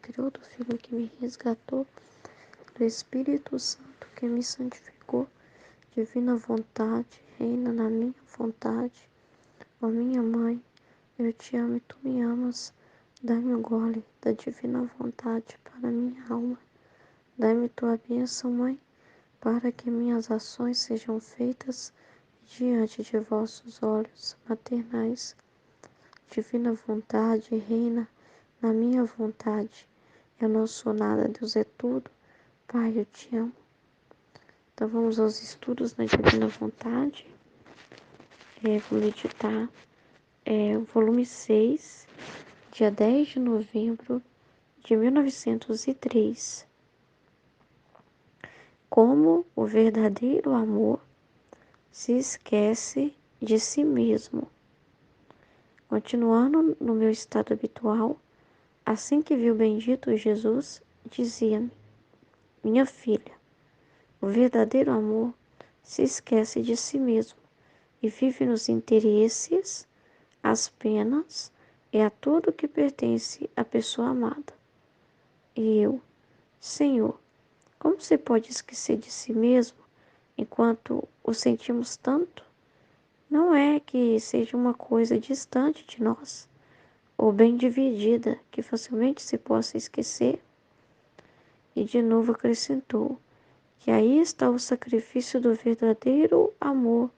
criou, do Filho que me resgatou, do Espírito Santo que me santificou. Divina vontade, reina na minha vontade. Ó minha mãe, eu te amo e tu me amas. Dai-me o gole da divina vontade para minha alma. Dai-me tua bênção, Mãe, para que minhas ações sejam feitas diante de vossos olhos maternais. Divina vontade, reina na minha vontade. Eu não sou nada, Deus é tudo. Pai, eu te amo. Então vamos aos estudos na divina vontade. Vou meditar. Volume 6, dia 10 de novembro de 1903. Como o verdadeiro amor se esquece de si mesmo. Continuando no meu estado habitual, assim que vi o bendito Jesus, dizia-me: minha filha, o verdadeiro amor se esquece de si mesmo e vive nos interesses, às penas e a tudo que pertence à pessoa amada. E eu, Senhor, como se pode esquecer de si mesmo enquanto o sentimos tanto? Não é que seja uma coisa distante de nós, ou bem dividida, que facilmente se possa esquecer. E de novo acrescentou que aí está o sacrifício do verdadeiro amor,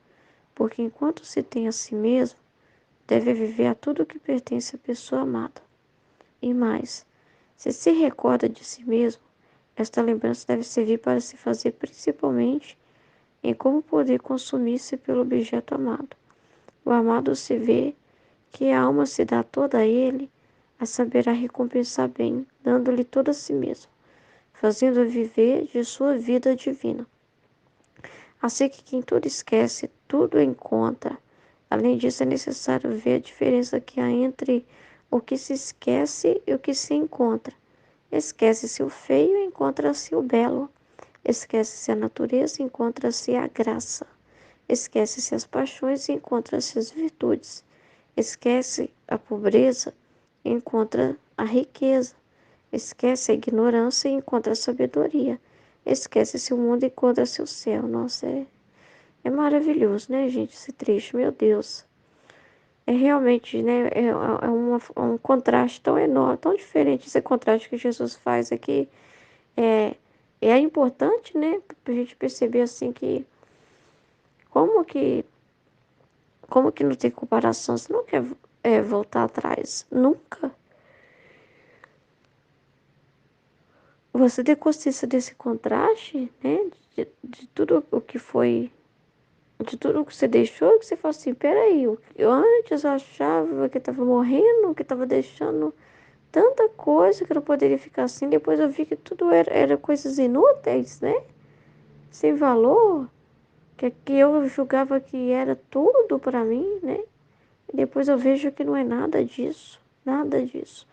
porque enquanto se tem a si mesmo, deve viver a tudo que pertence à pessoa amada. E mais, se recorda de si mesmo, esta lembrança deve servir para se fazer principalmente em como poder consumir-se pelo objeto amado. O amado se vê que a alma se dá toda a ele, a saberá recompensar bem, dando-lhe toda a si mesmo, fazendo-a viver de sua vida divina. Assim que quem tudo esquece, tudo encontra. Além disso, é necessário ver a diferença que há entre o que se esquece e o que se encontra. Esquece-se o feio e encontra-se o belo. Esquece-se a natureza e encontra-se a graça. Esquece-se as paixões e encontra-se as virtudes. Esquece a pobreza e encontra a riqueza. Esquece a ignorância e encontra a sabedoria. Esquece-se o mundo e encontra-se o céu. Nossa, é maravilhoso, né, gente? Esse trecho, meu Deus. É realmente, né, é um contraste tão enorme, tão diferente esse contraste que Jesus faz aqui. É, é importante, né, para a gente perceber assim que como que como que não tem comparação. Você não quer voltar atrás, nunca. Você ter consciência desse contraste, né, de tudo o que foi, de tudo o que você deixou, que você fala assim, peraí, eu antes achava que estava morrendo, que estava deixando tanta coisa que eu não poderia ficar assim. Depois eu vi que tudo era coisas inúteis, né? Sem valor, que eu julgava que era tudo para mim, né? E depois eu vejo que não é nada disso, nada disso.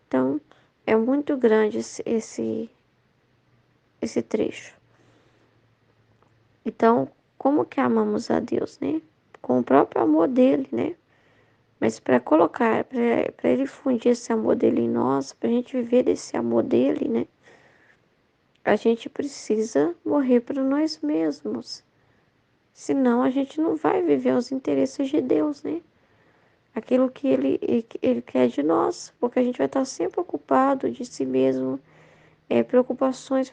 Então, é muito grande esse trecho. Então, como que amamos a Deus, né? Com o próprio amor dele, né? Mas para colocar, para ele fundir esse amor dele em nós, para a gente viver desse amor dele, né? A gente precisa morrer para nós mesmos. Senão a gente não vai viver os interesses de Deus, né? Aquilo que ele quer de nós, porque a gente vai estar sempre ocupado de si mesmo, preocupações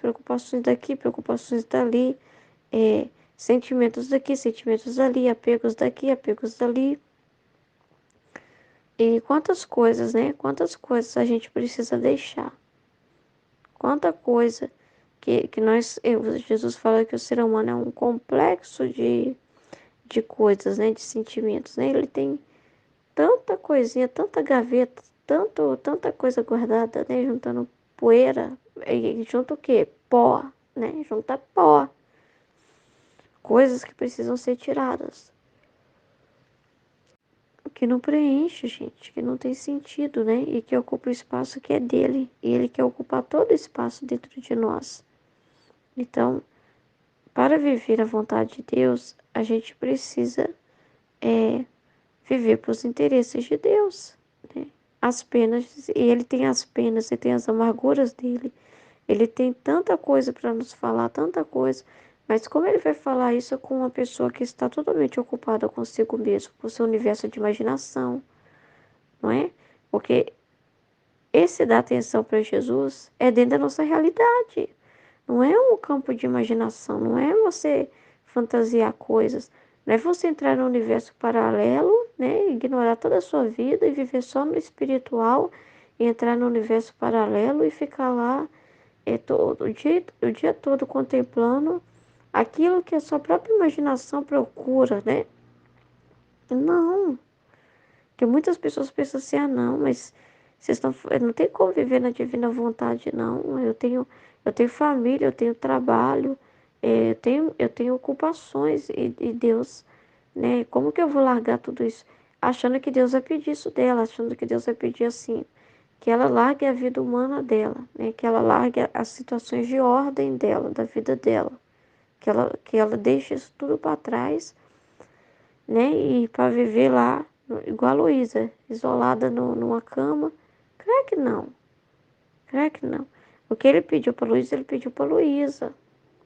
daqui, preocupações dali, sentimentos daqui, sentimentos dali, apegos daqui, apegos dali. E quantas coisas, né? Quantas coisas a gente precisa deixar. Quanta coisa que Jesus fala que o ser humano é um complexo de coisas, né? De sentimentos, né? Ele tem tanta coisinha, tanta gaveta, tanta coisa guardada, né? Juntando poeira, e junta o quê? Pó, né? Junta pó. Coisas que precisam ser tiradas. Que não preenche, gente, que não tem sentido, né? E que ocupa o espaço que é dele. E ele quer ocupar todo o espaço dentro de nós. Então, para viver a vontade de Deus, a gente precisa viver para os interesses de Deus, né? as penas, e ele tem as penas, ele tem as amarguras dele. Ele tem tanta coisa para nos falar, tanta coisa. Mas como ele vai falar isso com uma pessoa que está totalmente ocupada consigo mesmo, com seu universo de imaginação, não é? Porque esse dar atenção para Jesus é dentro da nossa realidade. Não é um campo de imaginação, não é você fantasiar coisas, não é você entrar no universo paralelo, né, ignorar toda a sua vida e viver só no espiritual, e entrar no universo paralelo e ficar lá todo o dia todo contemplando aquilo que a sua própria imaginação procura, né? Não, que muitas pessoas pensam assim, ah não, mas vocês estão, não tem como viver na divina vontade, não. Eu tenho família, eu tenho trabalho, eu tenho ocupações e Deus, né? Como que eu vou largar tudo isso? Achando que Deus vai pedir isso dela, achando que Deus vai pedir assim, que ela largue a vida humana dela, né? Que ela largue as situações de ordem dela, da vida dela, que ela deixe isso tudo para trás, né? E para viver lá, igual a Luísa, isolada numa cama. Claro que não, claro que não. O que ele pediu para Luísa, ele pediu para Luísa.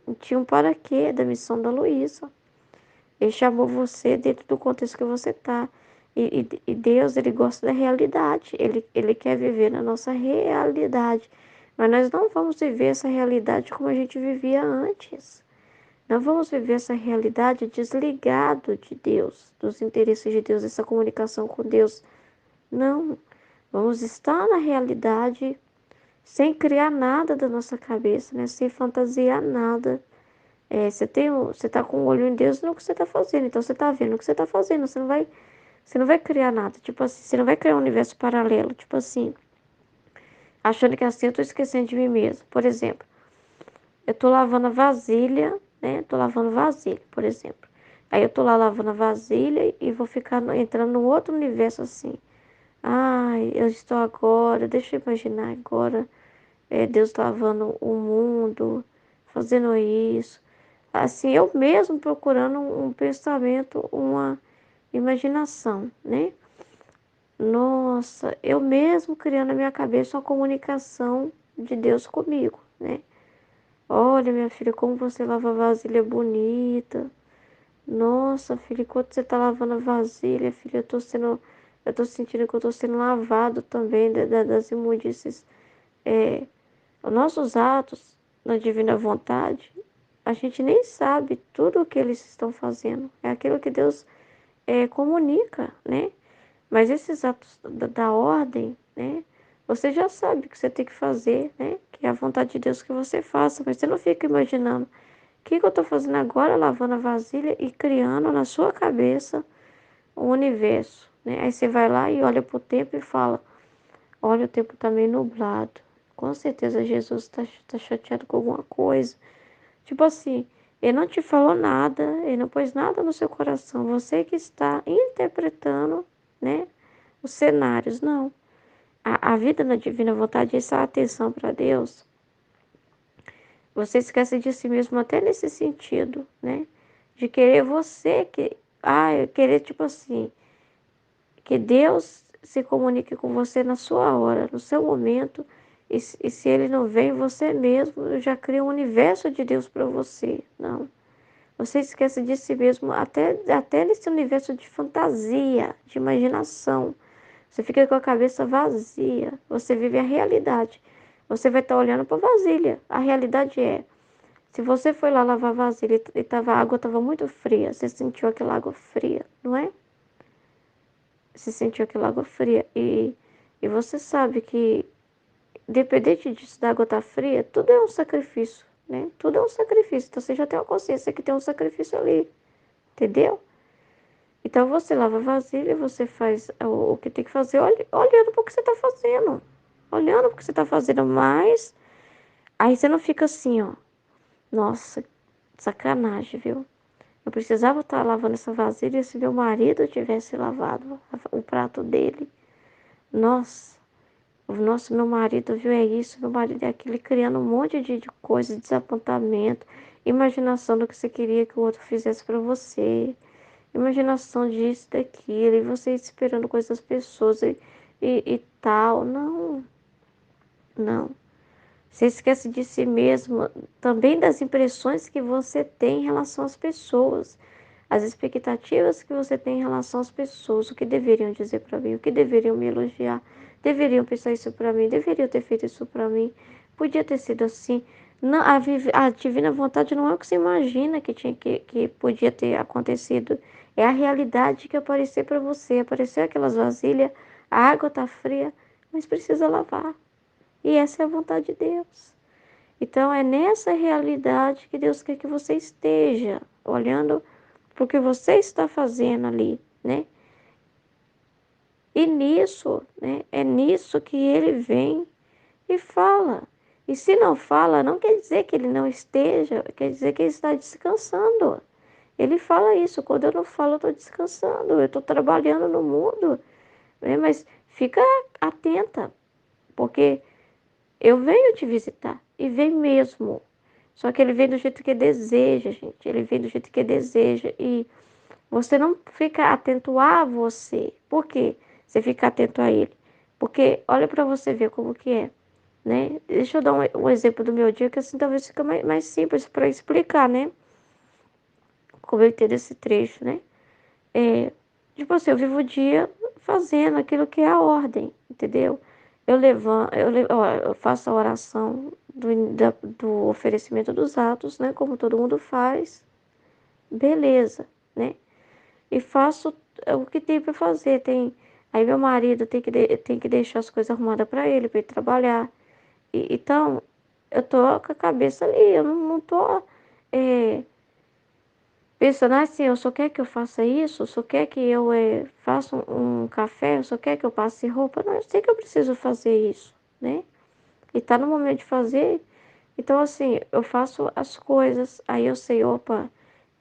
Não tinha um para quê da missão da Luísa. Ele chamou você dentro do contexto que você está. E Deus, ele gosta da realidade. Ele quer viver na nossa realidade. Mas nós não vamos viver essa realidade como a gente vivia antes. Não vamos viver essa realidade desligado de Deus, dos interesses de Deus, essa comunicação com Deus. Não. Vamos estar na realidade sem criar nada da nossa cabeça, né? Sem fantasiar nada. Você tá com o olho em Deus no que você está fazendo. Então você está vendo o que você está fazendo. Você não vai criar nada. Tipo assim, você não vai criar um universo paralelo. Tipo assim, achando que assim eu tô esquecendo de mim mesmo. Por exemplo, eu tô lavando a vasilha, né? Tô lavando vasilha, por exemplo. Aí eu tô lá lavando a vasilha e vou ficar entrando num outro universo assim. Ai, eu estou agora, deixa eu imaginar agora, Deus lavando o mundo, fazendo isso. Assim, eu mesmo procurando um pensamento, uma imaginação, né? Nossa, eu mesmo criando na minha cabeça uma comunicação de Deus comigo, né? Olha, minha filha, como você lava vasilha bonita. Nossa, filha, enquanto você tá lavando a vasilha, filha, eu tô sentindo que eu tô sendo lavado também das imundícies. É, os nossos atos na divina vontade, a gente nem sabe tudo o que eles estão fazendo. É aquilo que Deus comunica, né? Mas esses atos da ordem, né? Você já sabe o que você tem que fazer, né? Que é a vontade de Deus que você faça, mas você não fica imaginando o que eu estou fazendo agora, lavando a vasilha e criando na sua cabeça o universo, né? Aí você vai lá e olha para o tempo e fala, olha, o tempo está meio nublado. Com certeza Jesus tá chateado com alguma coisa. Tipo assim, ele não te falou nada, ele não pôs nada no seu coração. Você que está interpretando, né, os cenários. Não. A vida na divina vontade, essa atenção para Deus, você esquece de si mesmo até nesse sentido, né? De querer você que. Eu querer, tipo assim, que Deus se comunique com você na sua hora, no seu momento. E se ele não vem, você mesmo já cria um universo de Deus para você. Não. Você esquece de si mesmo até nesse universo de fantasia, de imaginação. Você fica com a cabeça vazia. Você vive a realidade. Você vai estar olhando para a vasilha. A realidade é, se você foi lá lavar a vasilha e a água estava muito fria, você sentiu aquela água fria, não é? Você sentiu aquela água fria. E você sabe que, independente disso, da água estar fria, tudo é um sacrifício, né? Tudo é um sacrifício. Então você já tem uma consciência que tem um sacrifício ali. Entendeu? Então você lava a vasilha, você faz o que tem que fazer, olhando para o que você está fazendo. Olhando para o que você está fazendo, mas aí você não fica assim, ó. Nossa, sacanagem, viu? Eu precisava estar lavando essa vasilha se meu marido tivesse lavado o prato dele. Nossa, meu marido viu é isso, meu marido é aquilo, criando um monte de coisa, desapontamento, imaginação do que você queria que o outro fizesse para você. Imaginação disso, daquilo, e você esperando coisas das pessoas, e tal. Não, não. Você esquece de si mesmo, também das impressões que você tem em relação às pessoas, as expectativas que você tem em relação às pessoas, o que deveriam dizer para mim, o que deveriam me elogiar, deveriam pensar isso para mim, deveriam ter feito isso para mim, podia ter sido assim. Não, a divina vontade não é o que você imagina que podia ter acontecido, é a realidade que apareceu para você. Apareceu aquelas vasilhas, a água está fria, mas precisa lavar. E essa é a vontade de Deus. Então, é nessa realidade que Deus quer que você esteja, olhando para o que você está fazendo ali, né? E nisso, né? É nisso que ele vem e fala. E se não fala, não quer dizer que ele não esteja, quer dizer que ele está descansando. Ele fala isso, quando eu não falo, eu estou descansando, eu estou trabalhando no mundo, né? Mas fica atenta, porque eu venho te visitar, e vem mesmo. Só que ele vem do jeito que deseja, gente. Ele vem do jeito que deseja. E você não fica atento a você. Por quê? Você fica atento a ele. Porque olha para você ver como que é, né? Deixa eu dar um exemplo do meu dia, que assim talvez fica mais simples para explicar, né? Como eu entendo esse trecho, né? É, tipo assim, eu vivo o dia fazendo aquilo que é a ordem, entendeu? Eu levanto, ó, eu faço a oração do oferecimento dos atos, né? Como todo mundo faz, beleza, né? E faço o que tem para fazer. Aí meu marido tem que deixar as coisas arrumadas para ele trabalhar. Então, eu tô com a cabeça ali, eu não tô é, pensando assim, eu só quer que eu faça isso, eu só quer que eu faça um café, eu só quer que eu passe roupa. Não, eu sei que eu preciso fazer isso, né? E tá no momento de fazer. Então, assim, eu faço as coisas, aí eu sei, opa,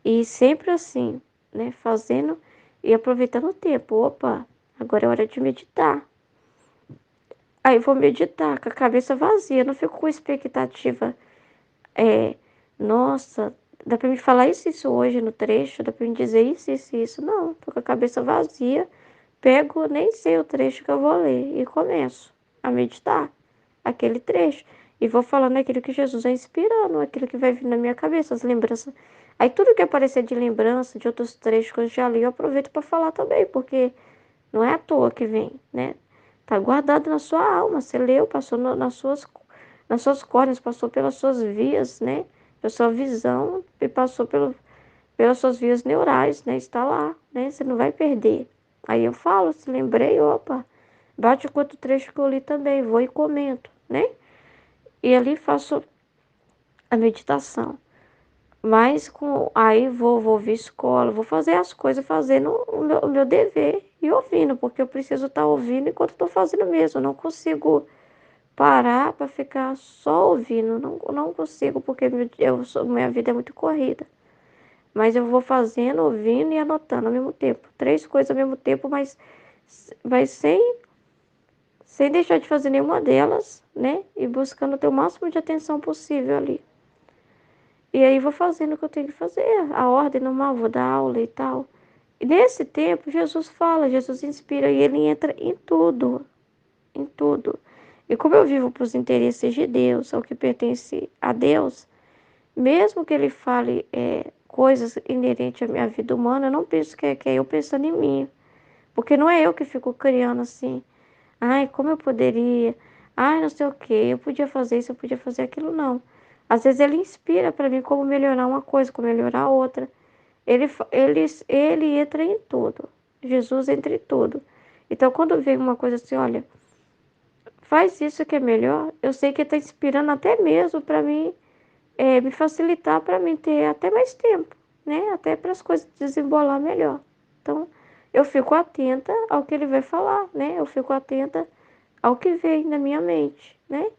e sempre assim, né? Fazendo e aproveitando o tempo. Opa, agora é hora de meditar. Aí eu vou meditar com a cabeça vazia, não fico com expectativa. É, nossa, dá pra me falar isso hoje no trecho, dá pra me dizer isso. Não, tô com a cabeça vazia, pego, nem sei o trecho que eu vou ler e começo a meditar aquele trecho. E vou falando aquilo que Jesus vai inspirando, aquilo que vai vir na minha cabeça, as lembranças. Aí tudo que aparecer de lembrança de outros trechos que eu já li, eu aproveito para falar também, porque não é à toa que vem, né? Tá guardado na sua alma, você leu, passou nas suas córneas, passou pelas suas vias, né? Pela sua visão e passou pelas suas vias neurais, né? Está lá, né? Você não vai perder. Aí eu falo, se lembrei, opa, bate com outro trecho que eu li também, vou e comento, né? E ali faço a meditação. Mas aí vou ouvir escola, vou fazer as coisas, fazendo o meu dever e ouvindo, porque eu preciso estar ouvindo enquanto estou fazendo mesmo. Eu não consigo parar para ficar só ouvindo. Não consigo, porque minha vida é muito corrida. Mas eu vou fazendo, ouvindo e anotando ao mesmo tempo. Três coisas ao mesmo tempo, mas sem deixar de fazer nenhuma delas, né? E buscando ter o máximo de atenção possível ali. E aí vou fazendo o que eu tenho que fazer. A ordem normal, vou dar aula e tal. E nesse tempo, Jesus fala, Jesus inspira e ele entra em tudo. Em tudo. E como eu vivo para os interesses de Deus, ao que pertence a Deus, mesmo que ele fale coisas inerentes à minha vida humana, eu não penso que é eu pensando em mim. Porque não é eu que fico criando assim. Ai, como eu poderia? Ai, não sei o que. Eu podia fazer isso, eu podia fazer aquilo, não. Às vezes ele inspira para mim como melhorar uma coisa, como melhorar outra. Ele entra em tudo. Jesus entra em tudo. Então, quando vem uma coisa assim, olha, faz isso que é melhor, eu sei que está inspirando até mesmo para mim, me facilitar para mim ter até mais tempo, né? Até para as coisas desembolar melhor. Então, eu fico atenta ao que ele vai falar, né? Eu fico atenta ao que vem na minha mente, né?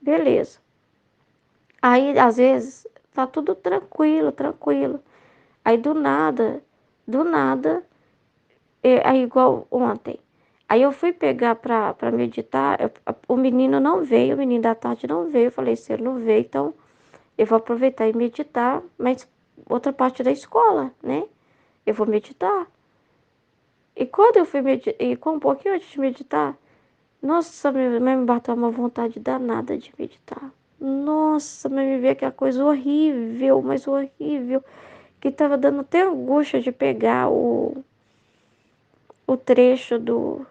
Beleza. Aí, às vezes, tá tudo tranquilo, tranquilo. Aí, do nada, aí igual ontem. Aí eu fui pegar pra meditar, o menino não veio, o menino da tarde não veio. Eu falei, se ele não veio, então eu vou aproveitar e meditar, mas outra parte da escola, né? Eu vou meditar. E quando eu fui meditar, e com um pouquinho antes de meditar, Nossa, mas me bateu uma vontade danada de meditar. Nossa, mas me veio aquela coisa horrível, mas horrível, que tava dando até angústia de pegar o trecho do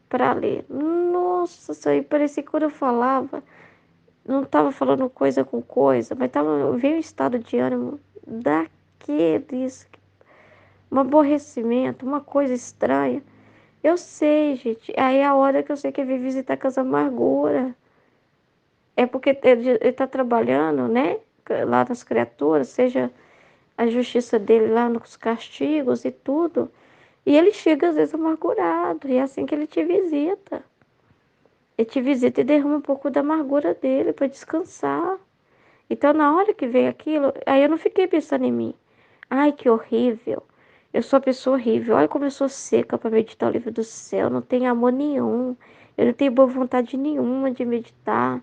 para ler. Nossa, isso aí parecia que quando eu falava, não tava falando coisa com coisa, mas veio um estado de ânimo daqueles, um aborrecimento, uma coisa estranha. Eu sei, gente. Aí é a hora que eu sei que ele veio visitar com as amarguras. É porque ele tá trabalhando, né? Lá nas criaturas, seja a justiça dele lá nos castigos e tudo. E ele chega às vezes amargurado. E é assim que ele te visita. Ele te visita e derrama um pouco da amargura dele para descansar. Então, na hora que veio aquilo, aí eu não fiquei pensando em mim. Ai, que horrível. Eu sou uma pessoa horrível. Olha como eu sou seca para meditar o livro do céu. Não tenho amor nenhum. Eu não tenho boa vontade nenhuma de meditar.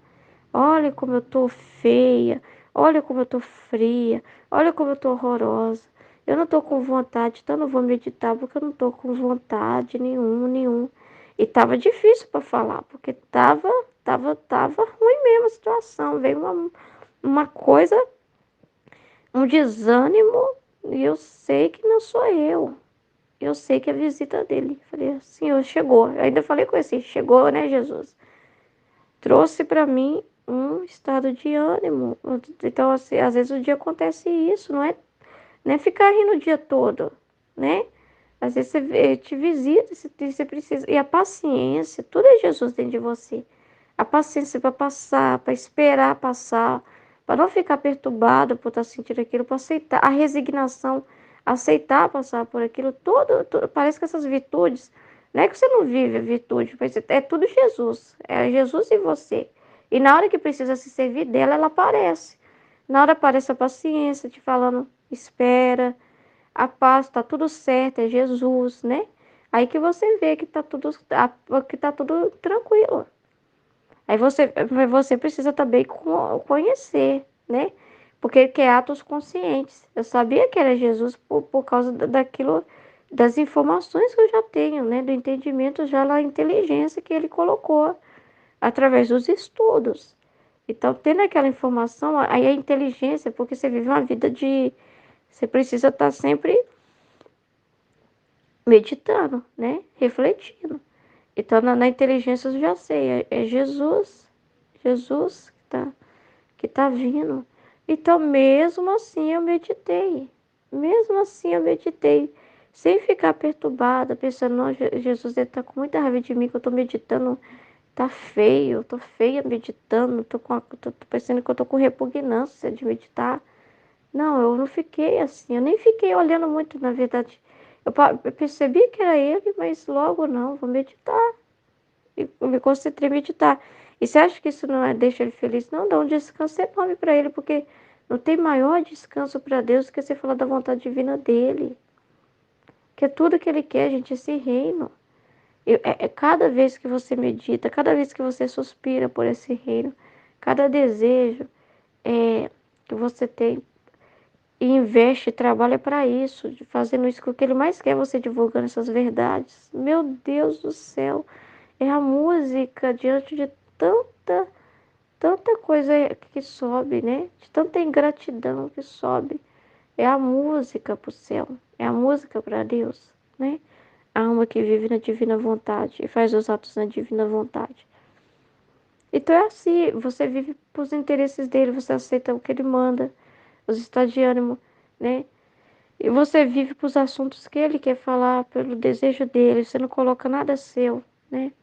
Olha como eu tô feia. Olha como eu tô fria. Olha como eu tô horrorosa. Eu não tô com vontade, então eu não vou meditar porque eu não tô com vontade nenhum. E tava difícil para falar, porque tava ruim mesmo a situação. Veio uma coisa, um desânimo, e eu sei que não sou eu. Eu sei que é a visita dele. Falei, Senhor, chegou. Eu ainda falei com ele assim, chegou, né, Jesus? Trouxe para mim um estado de ânimo. Então, assim, às vezes o dia acontece isso, não é ficar rindo o dia todo, né? Às vezes te visita, você precisa. E a paciência, tudo é Jesus dentro de você. A paciência para passar, para esperar passar, para não ficar perturbado por estar sentindo aquilo, para aceitar. A resignação, aceitar passar por aquilo, tudo. Parece que essas virtudes, não é que você não vive a virtude, mas é tudo Jesus. É Jesus em você. E na hora que precisa se servir dela, ela aparece. Na hora aparece a paciência, te falando, espera, a paz, tá tudo certo, é Jesus, né? Aí que você vê que tá tudo tranquilo. Aí você precisa também conhecer, né? Porque ele quer atos conscientes. Eu sabia que era Jesus por causa daquilo, das informações que eu já tenho, né? Do entendimento já da inteligência que ele colocou através dos estudos. Então, tendo aquela informação, aí a inteligência, porque você vive uma vida de. Você precisa estar sempre meditando, né? Refletindo. Então, na inteligência eu já sei, é Jesus que tá vindo. Então, mesmo assim eu meditei. Mesmo assim eu meditei. Sem ficar perturbada, pensando, não, Jesus ele tá com muita raiva de mim, que eu tô meditando, tá feio, eu tô feia meditando, tô pensando que eu tô com repugnância de meditar. Não, eu não fiquei assim, eu nem fiquei olhando muito, na verdade. Eu percebi que era ele, mas logo não, vou meditar. E eu me concentrei em meditar. E você acha que isso não deixa ele feliz? Não, dá um descanso enorme para ele, porque não tem maior descanso para Deus do que você falar da vontade divina dele. Que é tudo que ele quer, gente, esse reino. Cada vez que você medita, cada vez que você suspira por esse reino, cada desejo que você tem e investe, trabalha para isso, fazendo isso, que o que ele mais quer é você divulgando essas verdades. Meu Deus do céu, é a música diante de tanta coisa que sobe, né? De tanta ingratidão que sobe. É a música para o céu, é a música para Deus, né? A alma que vive na divina vontade e faz os atos na divina vontade. Então é assim, você vive para os interesses dele, você aceita o que ele manda, os estados de ânimo, né? E você vive para os assuntos que ele quer falar, pelo desejo dele, você não coloca nada seu, né?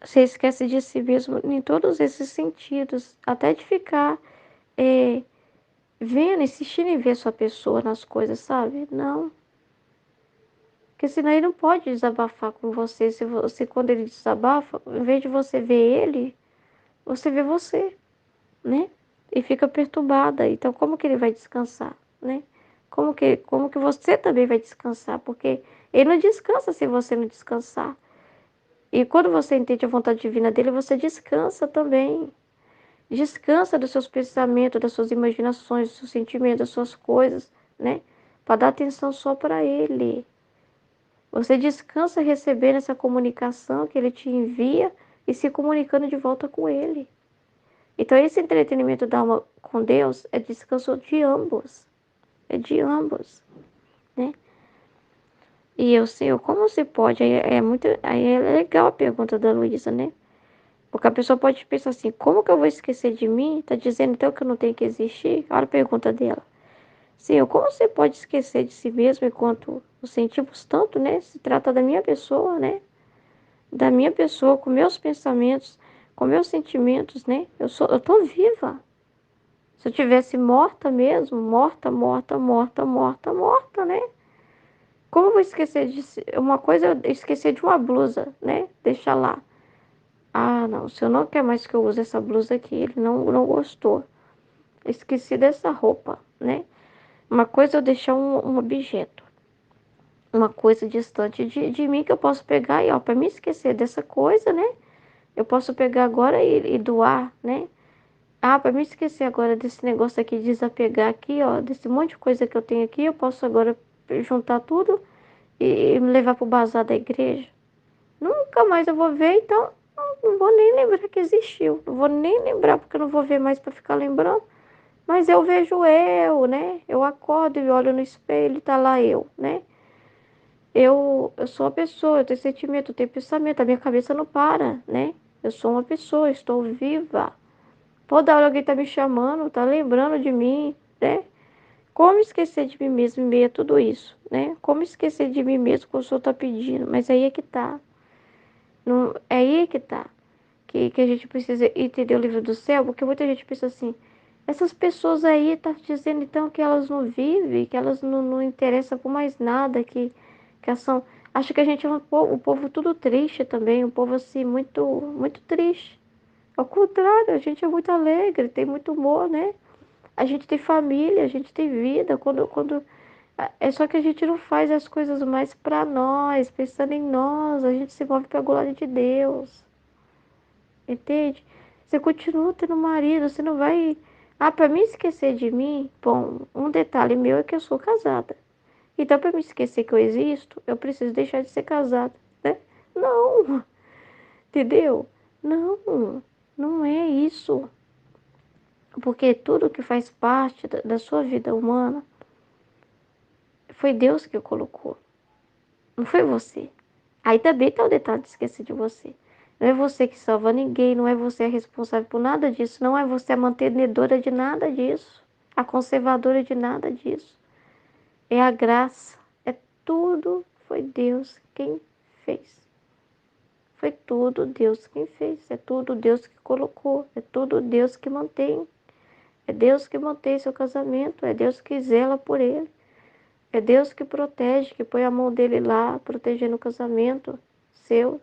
Você esquece de si mesmo em todos esses sentidos, até de ficar é, vendo, insistindo em ver sua pessoa nas coisas, sabe? Não, porque senão ele não pode desabafar com você. Se você, quando ele desabafa, em vez de você ver ele, você vê você, né? E fica perturbada. Então, como que ele vai descansar, né? Como que você também vai descansar? Porque ele não descansa se você não descansar. E quando você entende a vontade divina dele, você descansa também. Descansa dos seus pensamentos, das suas imaginações, dos seus sentimentos, das suas coisas, né? Para dar atenção só para ele. Você descansa recebendo essa comunicação que ele te envia e se comunicando de volta com ele. Então, esse entretenimento da alma com Deus é descanso de ambos. É de ambos, né? E eu, Senhor, como se pode? Aí é legal a pergunta da Luísa, né? Porque a pessoa pode pensar assim, como que eu vou esquecer de mim? Tá dizendo então que eu não tenho que existir? Olha a pergunta dela. Senhor, como você pode esquecer de si mesmo enquanto nos sentimos tanto, né? Se trata da minha pessoa, né? Da minha pessoa, com meus pensamentos, com meus sentimentos, né? Eu tô viva. Se eu tivesse morta mesmo, morta, morta, morta, morta, morta, né? Como eu vou esquecer de uma coisa, eu esquecer de uma blusa, né? Deixa lá. Ah, não, o senhor não quer mais que eu use essa blusa aqui, ele não gostou. Esqueci dessa roupa, né? Uma coisa é eu deixar um objeto, uma coisa distante de mim que eu posso pegar e, ó, para me esquecer dessa coisa, né? Eu posso pegar agora e doar, né? Ah, para me esquecer agora desse negócio aqui, desapegar aqui, ó, desse monte de coisa que eu tenho aqui, eu posso agora juntar tudo e me levar pro bazar da igreja. Nunca mais eu vou ver, então não vou nem lembrar que existiu. Não vou nem lembrar porque eu não vou ver mais para ficar lembrando. Mas eu vejo eu, né? Eu acordo e olho no espelho e tá lá eu, né? Eu sou uma pessoa, eu tenho sentimento, eu tenho pensamento, a minha cabeça não para, né? Eu sou uma pessoa, estou viva. Toda hora alguém tá me chamando, tá lembrando de mim, né? Como esquecer de mim mesmo em meio a tudo isso, né? Como esquecer de mim mesmo quando o Senhor tá pedindo? Mas aí é que tá. Não, é aí que tá. Que a gente precisa entender o livro do céu, porque muita gente pensa assim, essas pessoas aí tá dizendo então que elas não vivem, que elas não interessam por mais nada, que elas são. Acho que a gente é um povo tudo triste também, um povo assim, muito triste. Ao contrário, a gente é muito alegre, tem muito humor, né? A gente tem família, a gente tem vida. É só que a gente não faz as coisas mais para nós, pensando em nós, a gente se move para a glória de Deus. Entende? Você continua tendo marido, você não vai. Ah, para me esquecer de mim, bom, um detalhe meu é que eu sou casada. Então, para me esquecer que eu existo, eu preciso deixar de ser casada, né? Não, entendeu? Não, não é isso. Porque tudo que faz parte da sua vida humana foi Deus que o colocou, não foi você. Aí também tá o detalhe de esquecer de você. Não é você que salva ninguém, não é você a responsável por nada disso, não é você a mantenedora de nada disso, a conservadora de nada disso. É a graça, é tudo foi Deus quem fez. Foi tudo Deus quem fez, é tudo Deus que colocou, é tudo Deus que mantém. É Deus que mantém seu casamento, é Deus que zela por ele. É Deus que protege, que põe a mão dele lá, protegendo o casamento seu,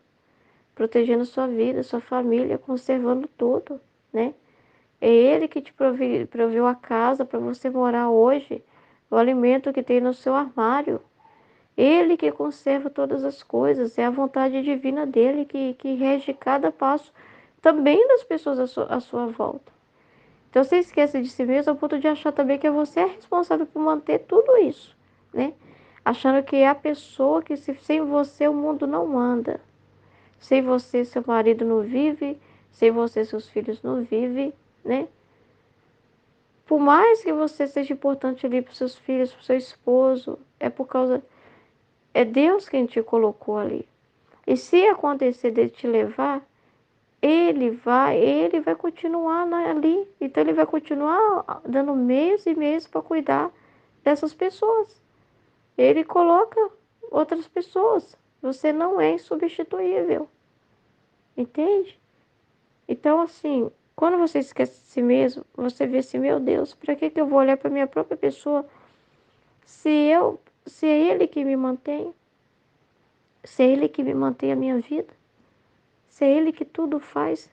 protegendo sua vida, sua família, conservando tudo, né? É Ele que te proveu a casa para você morar hoje, o alimento que tem no seu armário. Ele que conserva todas as coisas, é a vontade divina dele que rege cada passo, também das pessoas à sua volta. Então você esquece de si mesmo ao ponto de achar também que você é responsável por manter tudo isso, né? Achando que é a pessoa que sem você o mundo não anda. Sem você, seu marido não vive. Sem você, seus filhos não vivem, né? Por mais que você seja importante ali para os seus filhos, para o seu esposo, é por causa. É Deus quem te colocou ali. E se acontecer de te levar, ele vai continuar ali. Então ele vai continuar dando meses e meses para cuidar dessas pessoas. Ele coloca outras pessoas. Você não é insubstituível. Entende? Então, assim, quando você esquece de si mesmo, você vê assim, meu Deus, para que eu vou olhar para minha própria pessoa se é ele que me mantém, se é ele que me mantém a minha vida, se é ele que tudo faz,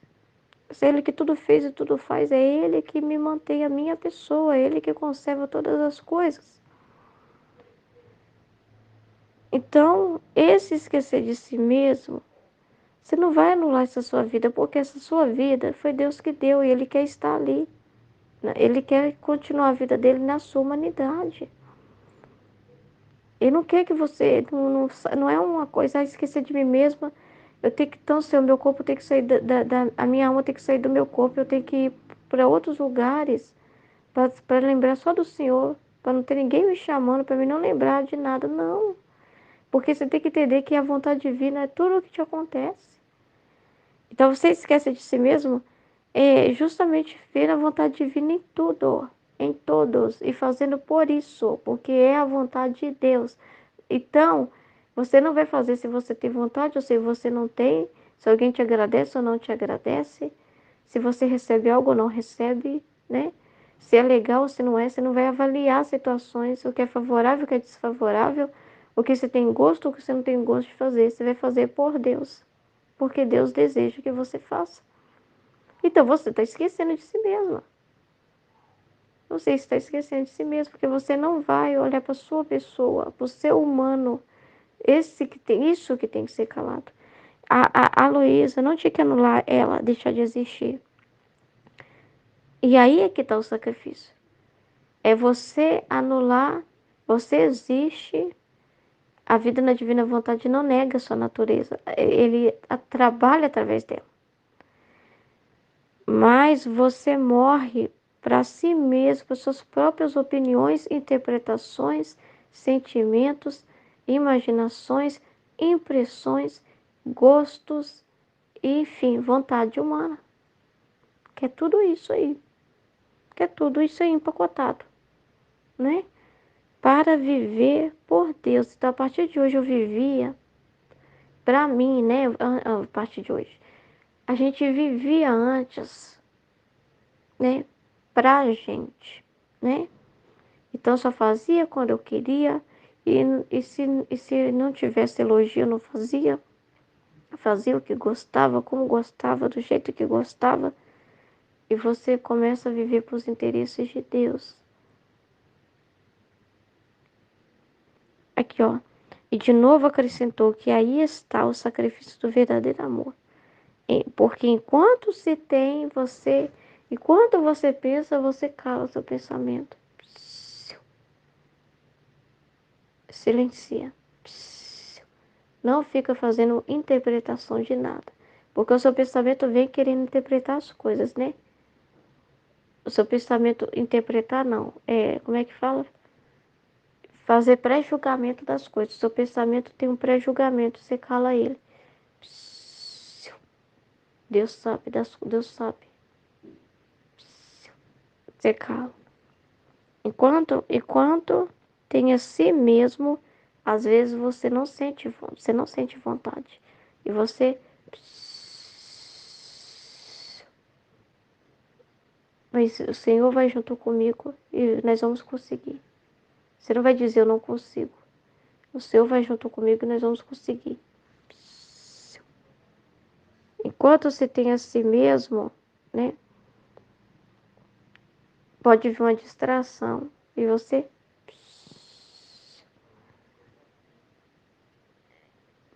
se é ele que tudo fez e tudo faz, é ele que me mantém a minha pessoa, é ele que conserva todas as coisas. Então, esse esquecer de si mesmo, você não vai anular essa sua vida, porque essa sua vida foi Deus que deu e Ele quer estar ali. Ele quer continuar a vida dele na sua humanidade. Ele não quer que você, não é uma coisa, esquecer de mim mesma. Eu tenho que, então, o meu corpo tem que sair a minha alma tem que sair do meu corpo, eu tenho que ir para outros lugares para lembrar só do Senhor, para não ter ninguém me chamando, para mim não lembrar de nada, não. Porque você tem que entender que a vontade divina é tudo o que te acontece. Então você esquece de si mesmo, é justamente ver a vontade divina em tudo, em todos, e fazendo por isso, porque é a vontade de Deus. Então, você não vai fazer se você tem vontade ou se você não tem, se alguém te agradece ou não te agradece, se você recebe algo ou não recebe, né? Se é legal ou se não é, você não vai avaliar situações, o que é favorável, o que é desfavorável, o que você tem gosto, o que você não tem gosto de fazer. Você vai fazer por Deus, porque Deus deseja que você faça. Então você está esquecendo de si mesma. Você está esquecendo de si mesmo, porque você não vai olhar para sua pessoa, para o seu humano, isso que tem que ser calado. A Luísa não tinha que anular ela, deixar de existir. E aí é que está o sacrifício. É você anular, você existe, a vida na divina vontade não nega a sua natureza, ele trabalha através dela. Mas você morre para si mesmo, para suas próprias opiniões, interpretações, sentimentos, imaginações, impressões, gostos, enfim, vontade humana. Que é tudo isso aí. Que é tudo isso aí empacotado, né? Para viver por Deus. Então, a partir de hoje eu vivia, para mim, né? A partir de hoje. A gente vivia antes, né? Pra gente, né? Então, eu só fazia quando eu queria. E, e se não tivesse elogio, eu não fazia. Fazia o que gostava, como gostava, do jeito que gostava. E você começa a viver para os interesses de Deus. Aqui, ó. E de novo acrescentou que aí está o sacrifício do verdadeiro amor. Porque enquanto se tem, enquanto você pensa, você cala o seu pensamento. Silencia. Não fica fazendo interpretação de nada. Porque o seu pensamento vem querendo interpretar as coisas, né? O seu pensamento interpretar não. Como é que fala? Fazer pré-julgamento das coisas. O seu pensamento tem um pré-julgamento, você cala ele. Deus sabe, Deus sabe. Você cala. Enquanto tem a si mesmo, às vezes você não sente vontade. E você, mas o Senhor vai junto comigo e nós vamos conseguir. Você não vai dizer eu não consigo. O Senhor vai junto comigo e nós vamos conseguir. Enquanto você tem a si mesmo, né? Pode vir uma distração e você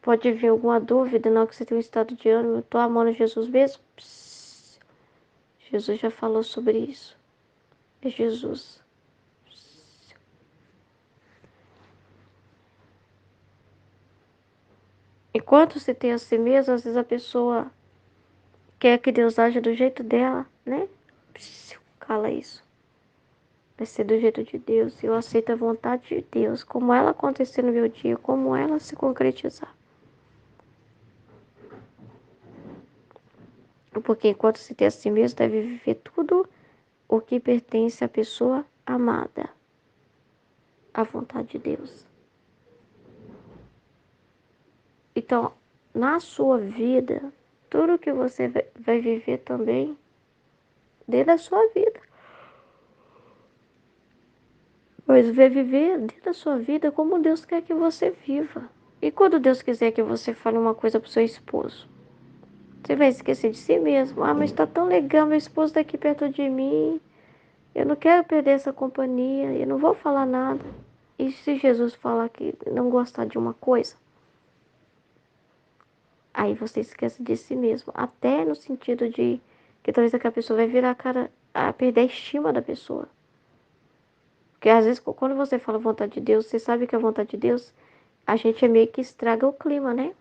pode vir alguma dúvida, não que você tem um estado de ânimo, eu tô amando Jesus mesmo? Jesus já falou sobre isso. É Jesus. Enquanto você tem a si mesmo, às vezes a pessoa quer que Deus age do jeito dela, né? Cala isso. Vai ser do jeito de Deus. Eu aceito a vontade de Deus, como ela acontecer no meu dia, como ela se concretizar. Porque enquanto se tem a si mesmo, deve viver tudo o que pertence à pessoa amada. A vontade de Deus. Então, na sua vida, tudo que você vai viver também dentro da sua vida. Mas vai viver dentro da sua vida como Deus quer que você viva. E quando Deus quiser que você fale uma coisa pro seu esposo, você vai esquecer de si mesmo. Ah, mas tá tão legal, meu esposo tá aqui perto de mim. Eu não quero perder essa companhia. Eu não vou falar nada. E se Jesus falar que não gostar de uma coisa? Aí você esquece de si mesmo. Até no sentido de que talvez aquela pessoa vai virar a cara a perder a estima da pessoa. Porque às vezes quando você fala vontade de Deus, você sabe que é a vontade de Deus, a gente é meio que estraga o clima, né?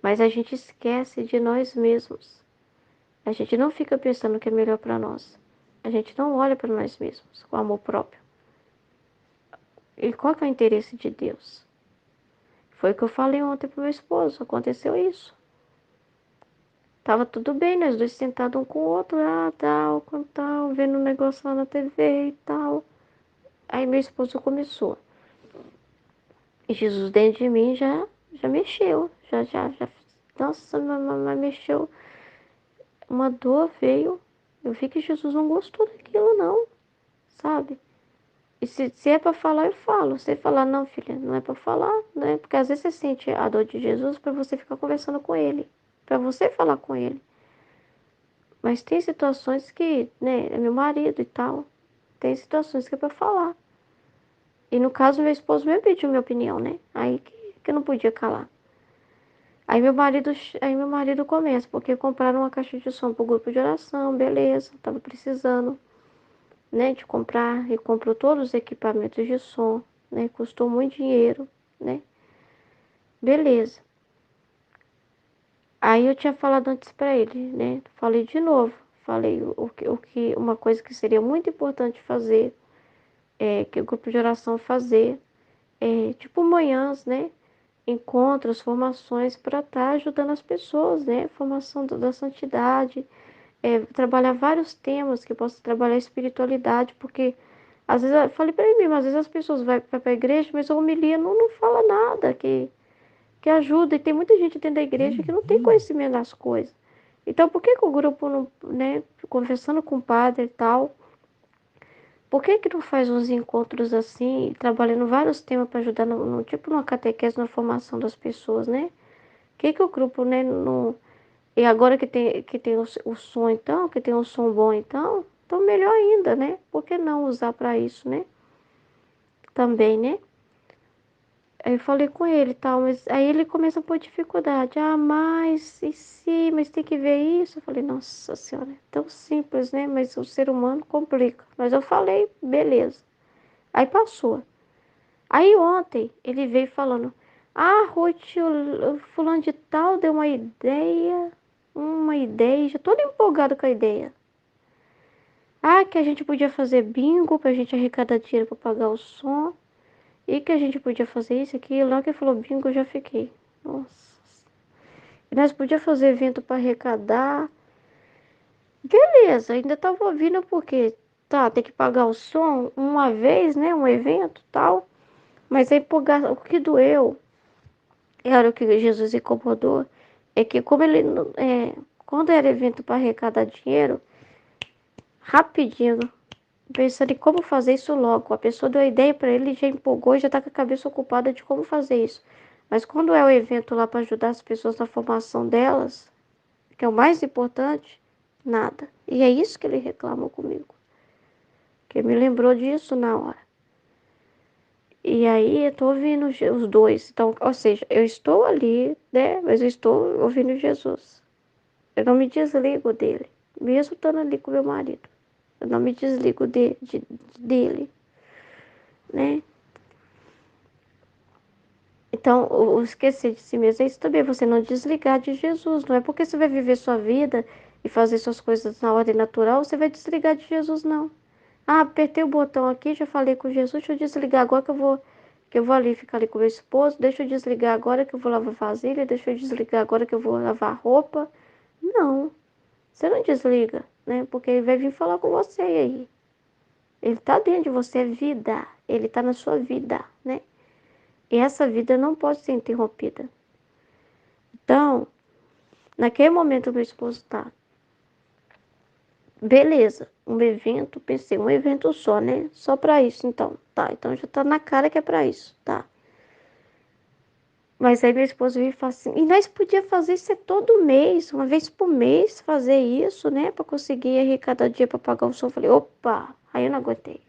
Mas a gente esquece de nós mesmos. A gente não fica pensando o que é melhor para nós. A gente não olha para nós mesmos com amor próprio. E qual que é o interesse de Deus? Foi o que eu falei ontem pro meu esposo. Aconteceu isso. Tava tudo bem, nós dois sentados um com o outro, tal, com tal, vendo um negócio lá na TV e tal. Aí meu esposo começou. E Jesus dentro de mim já mexeu. Já. Nossa, mas mexeu. Uma dor veio. Eu vi que Jesus não gostou daquilo, não. Sabe? E se é pra falar, eu falo. Se falar, não, filha, não é pra falar, né? Porque às vezes você sente a dor de Jesus pra você ficar conversando com ele. Pra você falar com ele. Mas tem situações que, né, é meu marido e tal. Tem situações que é pra falar. E no caso, meu esposo mesmo pediu minha opinião, né? Aí que eu não podia calar. Aí meu marido começa, porque compraram uma caixa de som pro grupo de oração, beleza, tava precisando, né, de comprar, e comprou todos os equipamentos de som, né, custou muito dinheiro, né, beleza. Aí eu tinha falado antes pra ele, né, falei de novo, falei uma coisa que seria muito importante fazer, que o grupo de oração fazer, tipo manhãs, né, encontros, formações para estar ajudando as pessoas, né? Formação da santidade, trabalhar vários temas que possa trabalhar a espiritualidade, porque às vezes eu falei para ele mesmo, às vezes as pessoas vão para a igreja, mas a homilia não fala nada que ajuda, e tem muita gente dentro da igreja que não tem conhecimento das coisas. Então, por que que o grupo não, né, conversando com o padre e tal, por que que não faz uns encontros assim, trabalhando vários temas para ajudar tipo numa catequese, na formação das pessoas, né? Que o grupo, né, não... E agora que tem o som, então, que tem um som bom, então melhor ainda, né? Por que não usar para isso, né? Também, né? Aí eu falei com ele e tal, mas aí ele começa a pôr dificuldade. Ah, mas e se, mas tem que ver isso? Eu falei, nossa senhora, é tão simples, né? Mas o ser humano complica. Mas eu falei, beleza. Aí passou. Aí ontem ele veio falando, ah, Ruth, o fulano de tal deu uma ideia, já todo empolgado com a ideia. Ah, que a gente podia fazer bingo pra gente arrecadar dinheiro pra pagar o som. E que a gente podia fazer isso aqui. Logo que ele falou bingo, eu já fiquei. Nossa. E nós podíamos fazer evento para arrecadar. Beleza, ainda tava ouvindo porque tá, tem que pagar o som uma vez, né? Um evento tal. Mas aí o que doeu, era o que Jesus incomodou, é que como ele quando era evento para arrecadar dinheiro, rapidinho, pensando em como fazer isso logo. A pessoa deu a ideia para ele, já empolgou e já tá com a cabeça ocupada de como fazer isso. Mas quando é o evento lá para ajudar as pessoas na formação delas, que é o mais importante, nada. E é isso que ele reclamou comigo. Que me lembrou disso na hora. E aí eu tô ouvindo os dois. Então, ou seja, eu estou ali, né? Mas eu estou ouvindo Jesus. Eu não me desligo dele. Mesmo estando ali com meu marido. Eu não me desligo dele, né? Então, o esquecer de si mesmo é isso também, você não desligar de Jesus. Não é porque você vai viver sua vida e fazer suas coisas na ordem natural, você vai desligar de Jesus, não. Ah, apertei o botão aqui, já falei com Jesus, deixa eu desligar agora que eu vou ali ficar ali com meu esposo, deixa eu desligar agora que eu vou lavar vasilha, deixa eu desligar agora que eu vou lavar roupa. Não, você não desliga, né? Porque ele vai vir falar com você aí. Ele tá dentro de você, é vida. Ele tá na sua vida, né? E essa vida não pode ser interrompida. Então, naquele momento meu esposo tá, beleza, um evento, pensei, um evento só, né? Só pra isso, então. Tá, então já tá na cara que é pra isso, tá. Mas aí meu esposo veio e falou assim, e nós podíamos fazer isso todo mês, uma vez por mês, fazer isso, né? Pra conseguir arrecadar dia pra pagar o som. Eu falei, opa, aí eu não aguentei.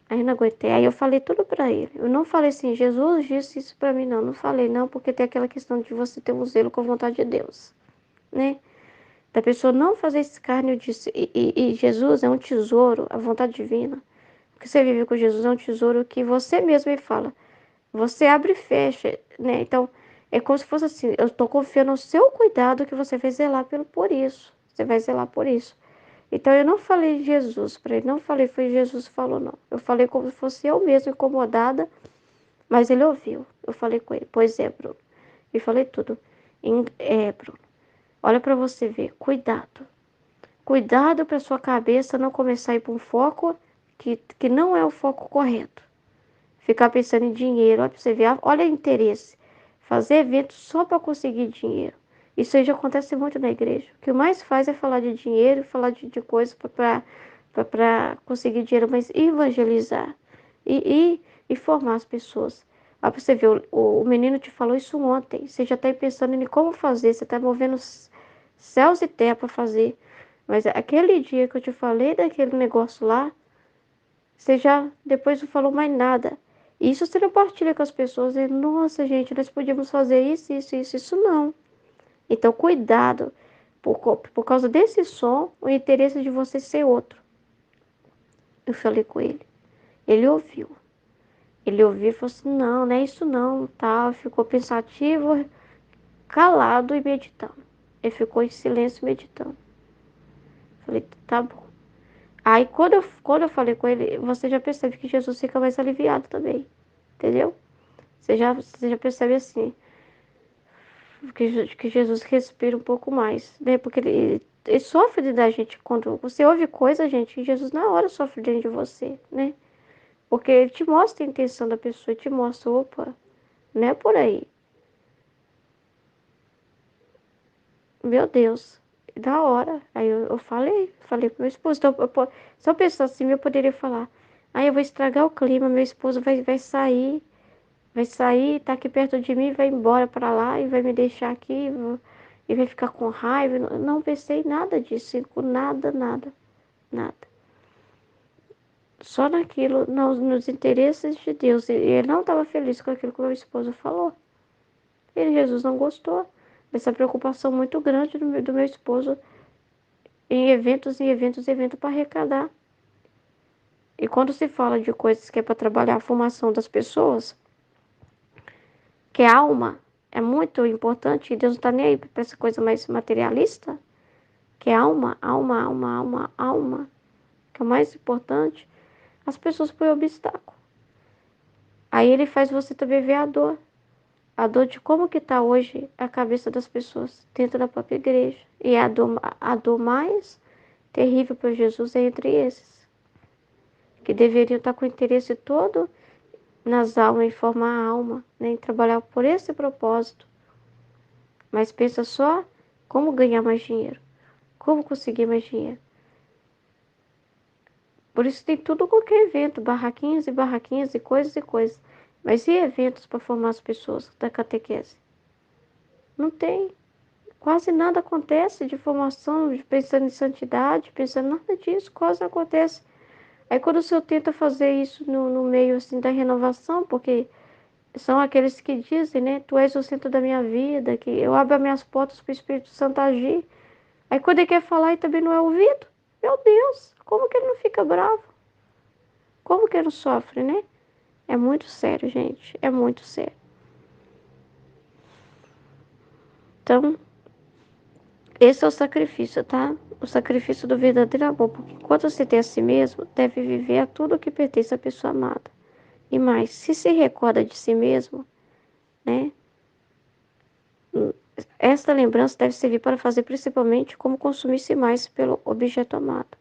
Aí eu não aguentei. Aí eu falei tudo pra ele. Eu não falei assim, Jesus disse isso pra mim, não. Não falei, não, porque tem aquela questão de você ter um zelo com a vontade de Deus, né? Da pessoa não fazer escárnio disso. E Jesus é um tesouro, a vontade divina. que você vive com Jesus é um tesouro que você mesmo me fala. Você abre e fecha, né? Então, é como se fosse assim, eu estou confiando no seu cuidado que você vai zelar por isso. Você vai zelar por isso. Então, eu não falei de Jesus para ele, não falei, foi Jesus que falou, não. Eu falei como se fosse eu mesma incomodada, mas ele ouviu. Eu falei com ele, pois é, Bruno. E falei tudo. Bruno, olha para você ver, cuidado. Cuidado para sua cabeça não começar a ir para um foco que não é o foco correto. Ficar pensando em dinheiro, olha para você ver, olha o interesse. Fazer eventos só para conseguir dinheiro. Isso aí já acontece muito na igreja. O que mais faz é falar de dinheiro, falar de coisas para conseguir dinheiro, mas evangelizar e formar as pessoas. Olha para você ver, o menino te falou isso ontem. Você já está pensando em como fazer, você está movendo céus e terra para fazer. Mas aquele dia que eu te falei daquele negócio lá, você já depois não falou mais nada. Isso você não partilha com as pessoas. E, nossa, gente, nós podíamos fazer isso, isso, isso, isso não. Então, cuidado. Por causa desse som, o interesse de você ser outro. Eu falei com ele. Ele ouviu. Ele ouviu e falou assim, não, não é isso não, tal. Ficou pensativo, calado e meditando. Ele ficou em silêncio meditando. Falei, tá bom. Aí quando eu falei com ele, você já percebe que Jesus fica mais aliviado também. Entendeu? Você já percebe assim, que Jesus respira um pouco mais, né? Porque ele sofre da gente quando você ouve coisa, gente, e Jesus na hora sofre dentro de você, né? Porque ele te mostra a intenção da pessoa, ele te mostra, opa, não é por aí. Meu Deus, da hora. Aí eu falei pro meu esposo. Então, se eu pensar assim, eu poderia falar, aí eu vou estragar o clima, meu esposo vai sair, tá aqui perto de mim, vai embora para lá e vai me deixar aqui e vai ficar com raiva. Não pensei nada disso, com nada, nada, nada. Só naquilo, nos interesses de Deus. E ele não estava feliz com aquilo que o meu esposo falou. Jesus não gostou dessa preocupação muito grande do meu esposo em eventos para arrecadar. E quando se fala de coisas que é para trabalhar a formação das pessoas, que a alma é muito importante, e Deus não está nem aí para essa coisa mais materialista, que é alma, alma, alma, alma, alma, que é o mais importante, as pessoas põem obstáculo. Aí ele faz você também ver a dor de como que está hoje a cabeça das pessoas dentro da própria igreja. E a dor mais terrível para Jesus é entre esses, que deveriam estar com o interesse todo nas almas, em formar a alma, né, em trabalhar por esse propósito. Mas pensa só como ganhar mais dinheiro, como conseguir mais dinheiro. Por isso tem tudo qualquer evento, barraquinhas e coisas e coisas. Mas e eventos para formar as pessoas da catequese? Não tem. Quase nada acontece de formação, pensando em santidade, pensando nada disso, quase não acontece. Aí quando o senhor tenta fazer isso no meio assim da renovação, porque são aqueles que dizem, né? Tu és o centro da minha vida, que eu abro as minhas portas para o Espírito Santo agir. Aí quando ele quer falar e também não é ouvido, meu Deus, como que ele não fica bravo? Como que ele não sofre, né? É muito sério, gente. É muito sério. Então, esse é o sacrifício, tá? O sacrifício do verdadeiro amor. Porque enquanto você tem a si mesmo, deve viver a tudo que pertence à pessoa amada. E mais, se recorda de si mesmo, né? Esta lembrança deve servir para fazer principalmente como consumir-se mais pelo objeto amado.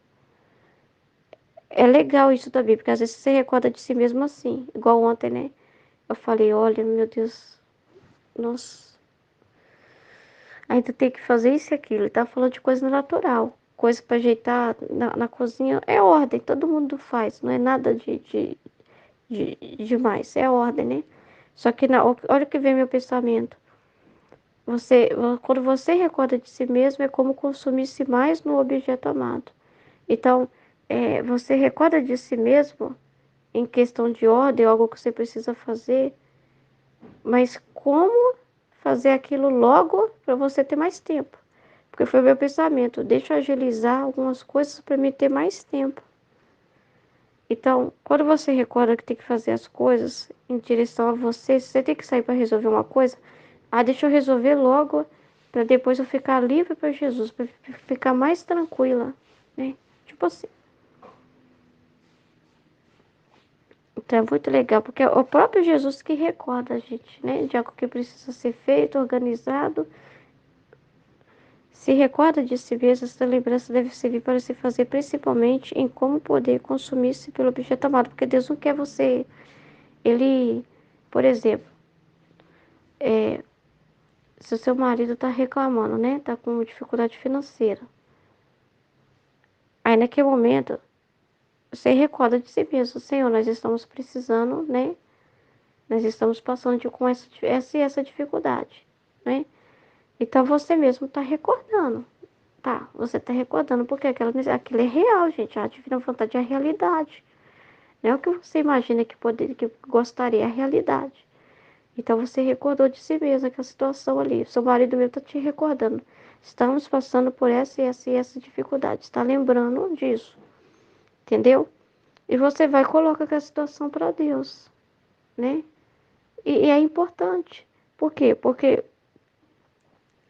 É legal isso também, porque às vezes você recorda de si mesmo assim. Igual ontem, né? Eu falei, olha, meu Deus, nossa, ainda tem que fazer isso e aquilo. Ele tá falando de coisa natural. Coisa para ajeitar na cozinha. É ordem, todo mundo faz. Não é nada de demais. É ordem, né? Só que olha que vem meu pensamento. Quando você recorda de si mesmo, é como consumir-se mais no objeto amado. Então, você recorda de si mesmo em questão de ordem, algo que você precisa fazer, mas como fazer aquilo logo para você ter mais tempo? Porque foi o meu pensamento, deixa eu agilizar algumas coisas para me ter mais tempo. Então, quando você recorda que tem que fazer as coisas em direção a você, se você tem que sair para resolver uma coisa, deixa eu resolver logo para depois eu ficar livre para Jesus, para ficar mais tranquila, né? Tipo assim. Então é muito legal, porque é o próprio Jesus que recorda a gente, né? De algo que precisa ser feito, organizado. Se recorda de si mesmo, essa lembrança deve servir para se fazer principalmente em como poder consumir-se pelo objeto amado, porque Deus não quer você, ele, por exemplo, se o seu marido está reclamando, né? Está com dificuldade financeira. Aí naquele momento, você recorda de si mesmo, Senhor, nós estamos precisando, né? Nós estamos passando com essa dificuldade, né? Então você mesmo está recordando, tá? Você está recordando porque aquilo é real, gente. A divina vontade é a realidade. Não é o que você imagina que gostaria, é a realidade. Então você recordou de si mesmo aquela situação ali. Seu marido mesmo está te recordando. Estamos passando por essa e essa e essa dificuldade. Está lembrando disso. Entendeu? E você vai colocar aquela situação para Deus, né? E é importante. Por quê? Porque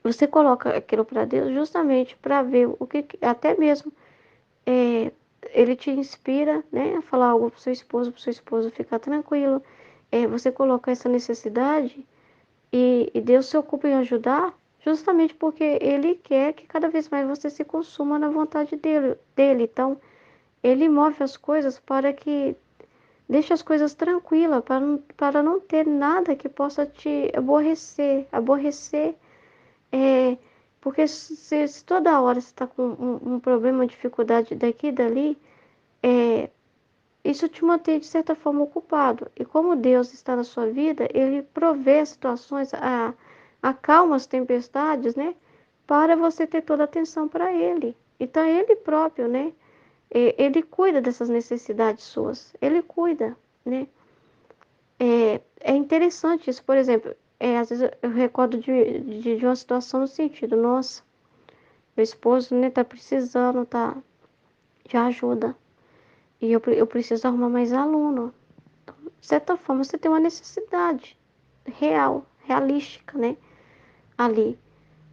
você coloca aquilo para Deus justamente para ver o que, até mesmo é, ele te inspira, né, a falar algo para o seu esposo ficar tranquilo. Você coloca essa necessidade e Deus se ocupa em ajudar, justamente porque Ele quer que cada vez mais você se consuma na vontade dele. Então, Ele move as coisas para que deixe as coisas tranquilas, para não ter nada que possa te aborrecer. Aborrecer é, porque se toda hora você está com um problema, uma dificuldade daqui e dali, é, isso te mantém de certa forma ocupado. E como Deus está na sua vida, Ele provê situações, acalma as tempestades, né? Para você ter toda a atenção para Ele. Então, Ele próprio, né? Ele cuida dessas necessidades suas. Ele cuida, né? É interessante isso, por exemplo, às vezes eu recordo de uma situação no sentido, nossa, meu esposo, né, tá precisando, tá, de ajuda. E eu preciso arrumar mais aluno. De certa forma, você tem uma necessidade real, realística, né, ali.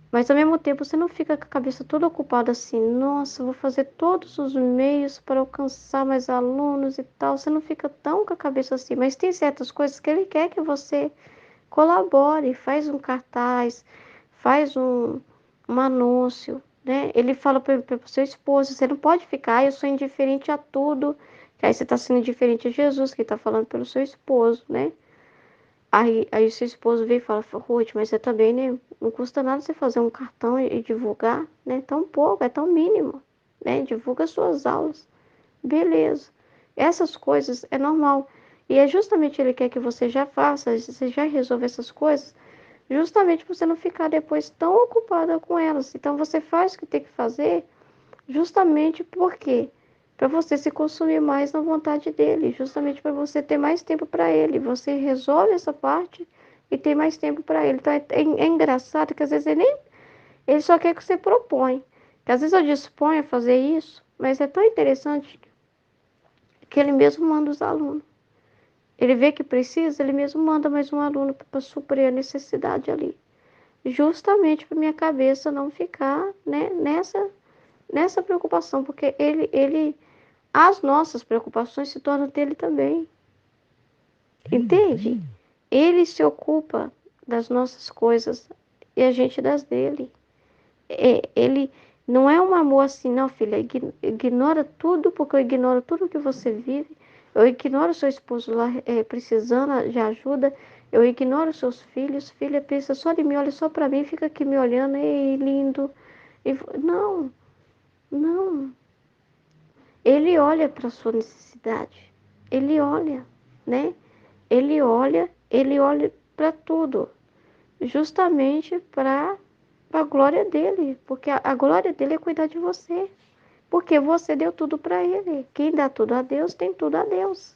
Mas ao mesmo tempo você não fica com a cabeça toda ocupada assim, nossa, vou fazer todos os meios para alcançar mais alunos e tal. Você não fica tão com a cabeça assim, mas tem certas coisas que ele quer que você colabore, faz um cartaz, faz um anúncio, né? Ele fala para o seu esposo, você não pode ficar, eu sou indiferente a tudo, que aí você está sendo indiferente a Jesus, que está falando pelo seu esposo, né? Aí o seu esposo vem e fala, Ruth, mas você também, né? Não custa nada você fazer um cartão e divulgar, né? Tão pouco, é tão mínimo, né? Divulga suas aulas. Beleza. Essas coisas é normal. E é justamente ele quer que você já faça, você já resolva essas coisas, justamente para você não ficar depois tão ocupada com elas. Então você faz o que tem que fazer, justamente porque para você se consumir mais na vontade dele, justamente para você ter mais tempo para ele. Você resolve essa parte e tem mais tempo para ele. Então é engraçado que às vezes ele só quer que você propõe. Que às vezes eu disponho a fazer isso, mas é tão interessante que ele mesmo manda os alunos. Ele vê que precisa, ele mesmo manda mais um aluno para suprir a necessidade ali. Justamente para minha cabeça não ficar, né, nessa preocupação, porque as nossas preocupações se tornam dele também. Entende? Ele se ocupa das nossas coisas e a gente das dele. Ele não é um amor assim, não, filha. Ignora tudo, porque eu ignoro tudo que você vive. Eu ignoro seu esposo lá precisando de ajuda. Eu ignoro seus filhos. Filha, pensa só de mim, olha só para mim, fica aqui me olhando, ei, lindo. Não, não. Ele olha para sua necessidade. Ele olha, né? Ele olha para tudo, justamente para a glória dele, porque a glória dele é cuidar de você, porque você deu tudo para ele. Quem dá tudo a Deus tem tudo a Deus,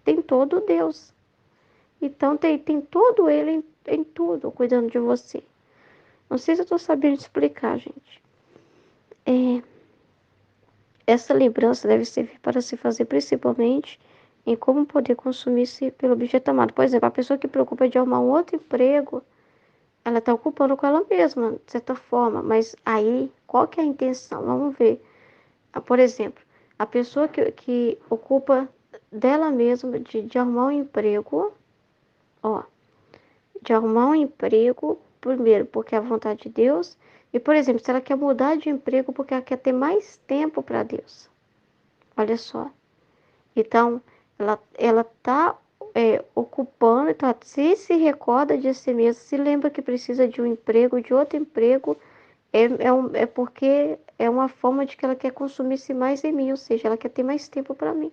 tem todo Deus. Então tem todo ele em tudo, cuidando de você. Não sei se eu estou sabendo explicar, gente. É, Essa lembrança deve servir para se fazer principalmente em como poder consumir-se pelo objeto amado. Por exemplo, a pessoa que preocupa de arrumar um outro emprego, ela está ocupando com ela mesma, de certa forma. Mas aí, qual que é a intenção? Vamos ver. Por exemplo, a pessoa que ocupa dela mesma de arrumar um emprego, ó, de arrumar um emprego, primeiro, porque é a vontade de Deus, e, por exemplo, se ela quer mudar de emprego porque ela quer ter mais tempo para Deus. Olha só. Então, ela está ocupando, então, se recorda de si mesma, se lembra que precisa de um emprego, de outro emprego, é porque é uma forma de que ela quer consumir-se mais em mim, ou seja, ela quer ter mais tempo para mim.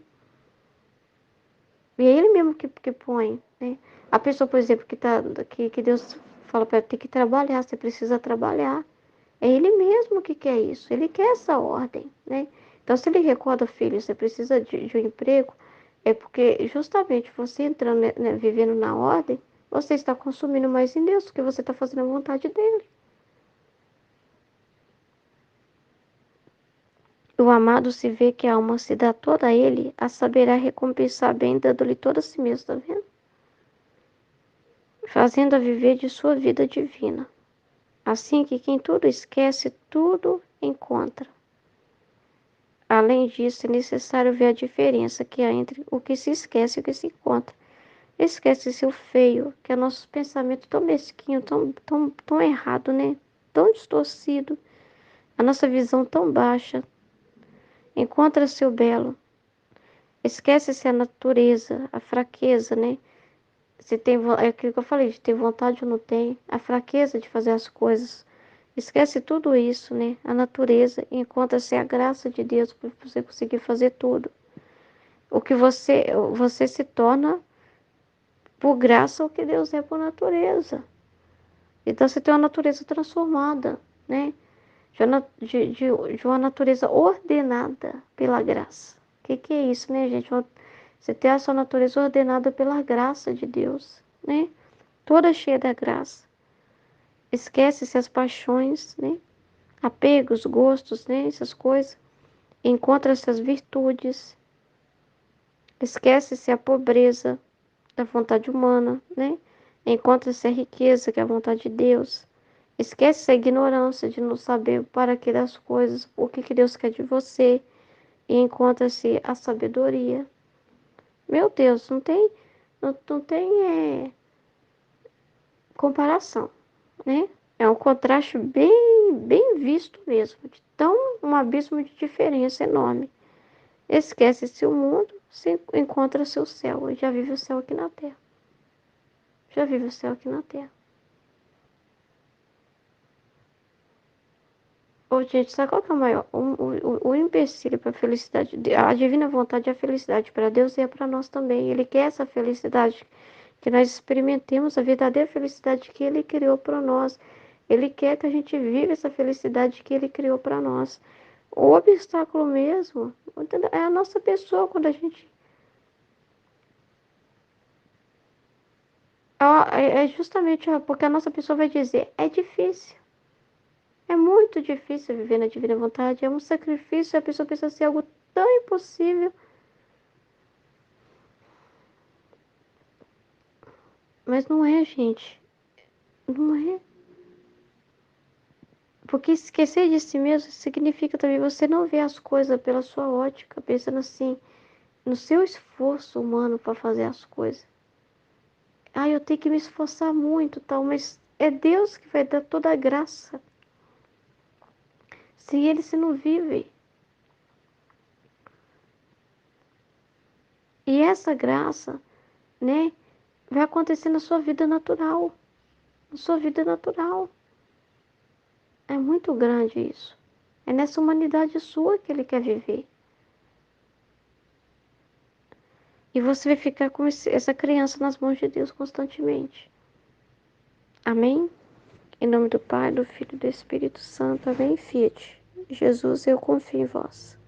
E é ele mesmo que põe, né? A pessoa, por exemplo, que Deus fala para ela, tem que trabalhar, você precisa trabalhar. É ele mesmo que quer isso, ele quer essa ordem, né? Então, se ele recorda, filho, você precisa de um emprego, é porque justamente você entrando, né, vivendo na ordem, você está consumindo mais em Deus, porque você está fazendo a vontade dele. O amado se vê que a alma se dá toda a ele, a saberá recompensar bem, dando-lhe toda a si mesmo, tá vendo? Fazendo-a viver de sua vida divina. Assim que quem tudo esquece, tudo encontra. Além disso, é necessário ver a diferença que há entre o que se esquece e o que se encontra. Esquece-se o feio, que é nosso pensamento tão mesquinho, tão errado, né? Tão distorcido. A nossa visão tão baixa. Encontra-se o belo. Esquece-se a natureza, a fraqueza, né? Se tem, é aquilo que eu falei, de ter vontade ou não tem. A fraqueza de fazer as coisas. Esquece tudo isso, né? A natureza. Encontra-se a graça de Deus para você conseguir fazer tudo. O que você se torna por graça o que Deus é por natureza. Então você tem uma natureza transformada, né? De uma natureza ordenada pela graça. O que é isso, né, gente? Você tem a sua natureza ordenada pela graça de Deus, né? Toda cheia da graça. Esquece-se as paixões, né? Apegos, gostos, né? Essas coisas. Encontra-se as virtudes. Esquece-se a pobreza da vontade humana, né? Encontra-se a riqueza, que é a vontade de Deus. Esquece a ignorância de não saber para que das coisas, o que Deus quer de você. E encontra-se a sabedoria. Meu Deus, não tem comparação, né? É um contraste bem visto mesmo. De tão um abismo de diferença enorme. Esquece-se o mundo, se encontra-se o céu. Eu já vive o céu aqui na terra. Já vive o céu aqui na terra. Ô, gente, sabe qual que é o maior? O empecilho para a felicidade? A divina vontade é a felicidade para Deus e é para nós também. Ele quer essa felicidade, que nós experimentemos a verdadeira felicidade que Ele criou para nós. Ele quer que a gente viva essa felicidade que Ele criou para nós. O obstáculo mesmo é a nossa pessoa, quando a gente... É justamente porque a nossa pessoa vai dizer, é difícil. É muito difícil viver na divina vontade, é um sacrifício, a pessoa pensa ser algo tão impossível. Mas não é, gente. Não é. Porque esquecer de si mesmo significa também você não ver as coisas pela sua ótica, pensando assim, no seu esforço humano para fazer as coisas. Ah, eu tenho que me esforçar muito, tal, mas é Deus que vai dar toda a graça. Sem Ele você não vive. E essa graça, né, vai acontecer na sua vida natural. Na sua vida natural. É muito grande isso. É nessa humanidade sua que Ele quer viver. E você vai ficar com essa criança nas mãos de Deus constantemente. Amém? Em nome do Pai, do Filho e do Espírito Santo. Amém, Fiat. Jesus, eu confio em vós.